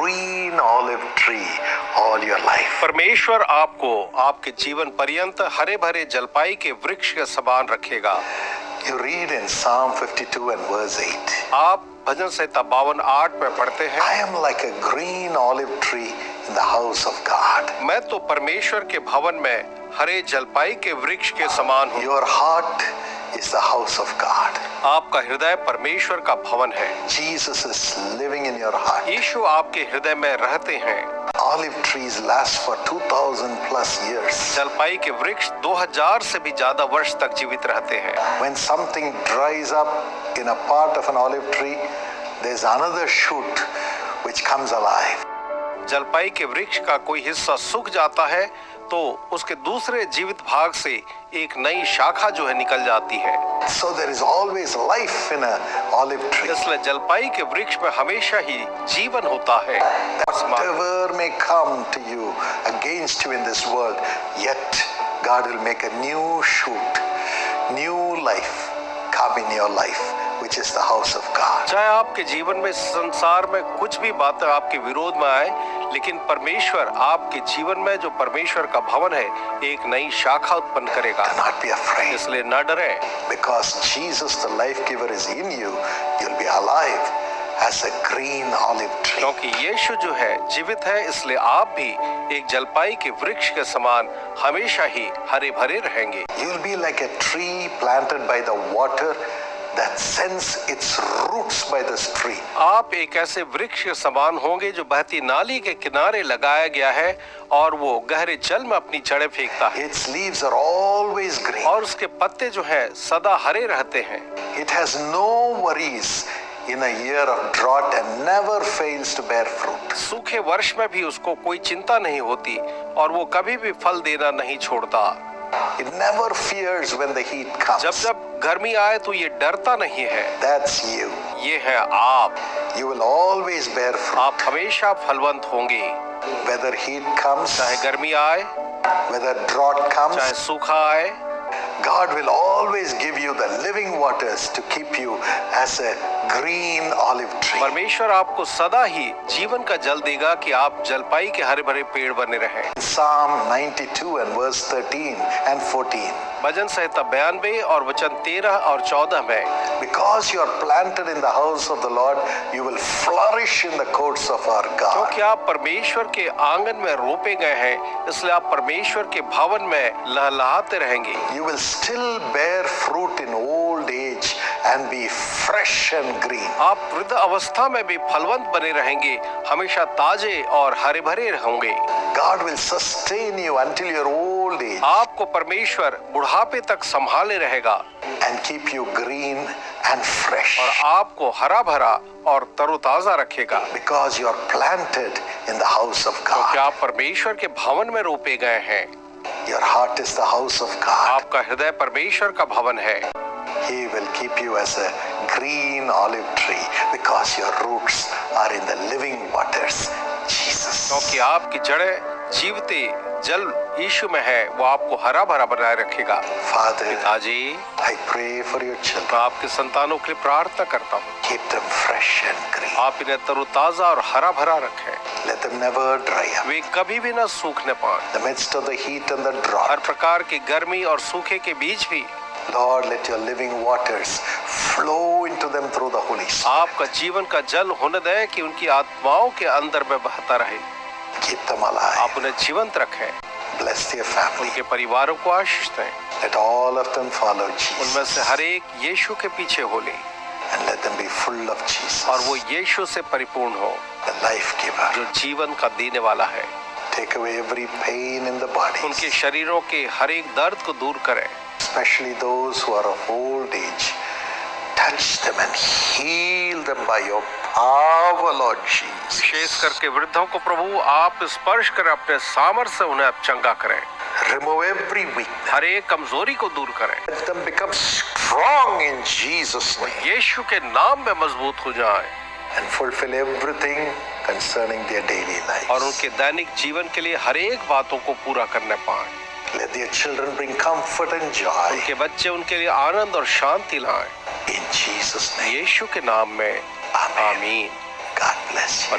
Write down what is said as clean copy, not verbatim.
green olive tree all your life. परमेश्वर आपको आपके जीवन पर्यंत हरे भरे जलपाई के वृक्ष के समान रखेगा। You read in Psalm 52 and verse 8. आप भजन संहिता 52:8 में पढ़ते हैं, I am like a green olive tree in the house of God. मैं तो परमेश्वर के भवन में हरे जलपाई के वृक्ष के समान हूँ। Your heart is the house of God. आपका हृदय परमेश्वर का भवन है। Jesus is living in your heart. यीशु आपके हृदय में रहते हैं। Olive trees last for 2000 plus years. जलपाई के वृक्ष 2000 से भी ज्यादा वर्ष तक जीवित रहते हैं। When something dries up in a part of an olive tree, there's another shoot which comes alive. जलपाई के वृक्ष का कोई हिस्सा सूख जाता है तो उसके दूसरे जीवित भाग से एक नई शाखा जो है निकल जाती है। So there is always life in an olive tree. इसलिए जलपाई के वृक्ष में हमेशा ही जीवन होता है। Whatever may come to you against you in this world, yet God will make a new shoot, new life come in your life, which is the house of God. चाहे आपके जीवन में संसार में कुछ भी बातें आपके विरोध में आए, लेकिन परमेश्वर आपके जीवन में जो परमेश्वर का भवन है एक नई शाखा उत्पन्न करेगा। Do not be afraid. इसलिए न डरें। Because Jesus the life giver is in you, you'll be alive as a green olive tree. क्योंकि यीशु जो है जीवित है, इसलिए आप भी एक जलपाई के वृक्ष के समान हमेशा ही हरे भरे रहेंगे। You'll be like a tree planted by the water that sends its roots by the stream. आप एक ऐसे वृक्ष के समान होंगे जो बहती नाली के किनारे लगाया गया है और वो गहरे जल में अपनी जड़ें फेंकता है। Its leaves are always green. और उसके पत्ते जो हैं सदा हरे रहते हैं। It has no worries in a year of drought and never fails to bear fruit. सूखे वर्ष में भी उसको कोई चिंता नहीं होती और वो कभी भी फल देना नहीं छोड़ता। It never fears when the heat comes. जब गर्मी आए तो ये डरता नहीं है। That's you. ये है आप। You will always bear fruit. आप हमेशा फलवंत होंगे। Whether heat comes, चाहे गर्मी आए, whether drought comes, चाहे सूखा आए, God will always give you the living waters to keep you as a green olive tree. परमेश्वर आपको सदा ही जीवन का जल देगा कि आप जलपाई के हरे भरे पेड़ बने रहें। Psalm 92 and verse 13 and 14. भजन संहिता 92 और वचन 13 और 14 में, Because you are planted in the house of the Lord, you will flourish in the courts of our God. क्योंकि आप परमेश्वर के आंगन में रोपे गए हैं, इसलिए आप परमेश्वर के भवन में लहलहाते रहेंगे। You will still bear fruit in old age and be fresh and green. आप वृद्ध अवस्था में भी फलवंत बने रहेंगे, हमेशा ताजे और हरे भरे होंगे। God will sustain you until your old age आपको परमेश्वर बुढ़ापे तक संभाले रहेगा and keep you green and fresh. और आपको हरा भरा और तरोताजा रखेगा। Because you are planted in the house of क्योंकि God. आप परमेश्वर के भवन में रोपे गए हैं। Your heart is the house of God. आपका हृदय परमेश्वर का भवन है। He will keep you as a green olive tree because your roots are in the living waters. Jesus. क्योंकि आपकी जड़ें जीवते जल यीशु में है, वो आपको हरा भरा बनाए रखेगा। Father, पिताजी, I pray for your children. मैं आपके संतानों के लिए प्रार्थना करता हूँ। Keep them fresh and green. आप इन्हें तरोताजा और हरा भरा रखें। Let them never dry up. वे कभी भी न सूखने पाएं। In the midst of the heat and the her drought, प्रकार की गर्मी और सूखे के बीच भी Lord, let your living waters flow into them through the Holy Spirit. आपका जीवन का जल होने दें कि उनकी आत्माओं के अंदर में बहता रहे। Keep them alive. आप उन्हें जीवंत रखें। Bless their family. उनके परिवारों को आशीष दें। Let all of them follow उनमें से Jesus. हर एक यीशु के पीछे हो ले And let them be full of Jesus. और वो यीशु से परिपूर्ण हो, The life giver. जो जीवन का देने वाला है। Take away every pain in the body. उनके शरीरों के हर एक दर्द को दूर करें। Especially those who are of old age. Touch them and heal them by your power, Lord Jesus. विशेष करके वृद्धों को प्रभु आप स्पर्श करें, अपने सामर्थ्य से उन्हें आप चंगा करें। Remove every weakness. हर एक कमजोरी को दूर करें। Let them become strong in Jesus' name. यीशु के नाम में मजबूत हो जाएं And fulfill everything concerning their daily lives. और उनके दैनिक जीवन के लिए हर एक बातों को पूरा करने पाएं। Let their children bring comfort and joy. उनके बच्चे उनके लिए आनंद और शांति लाएं। In Jesus' name. यीशु के नाम में Amen. आमीन। God bless you.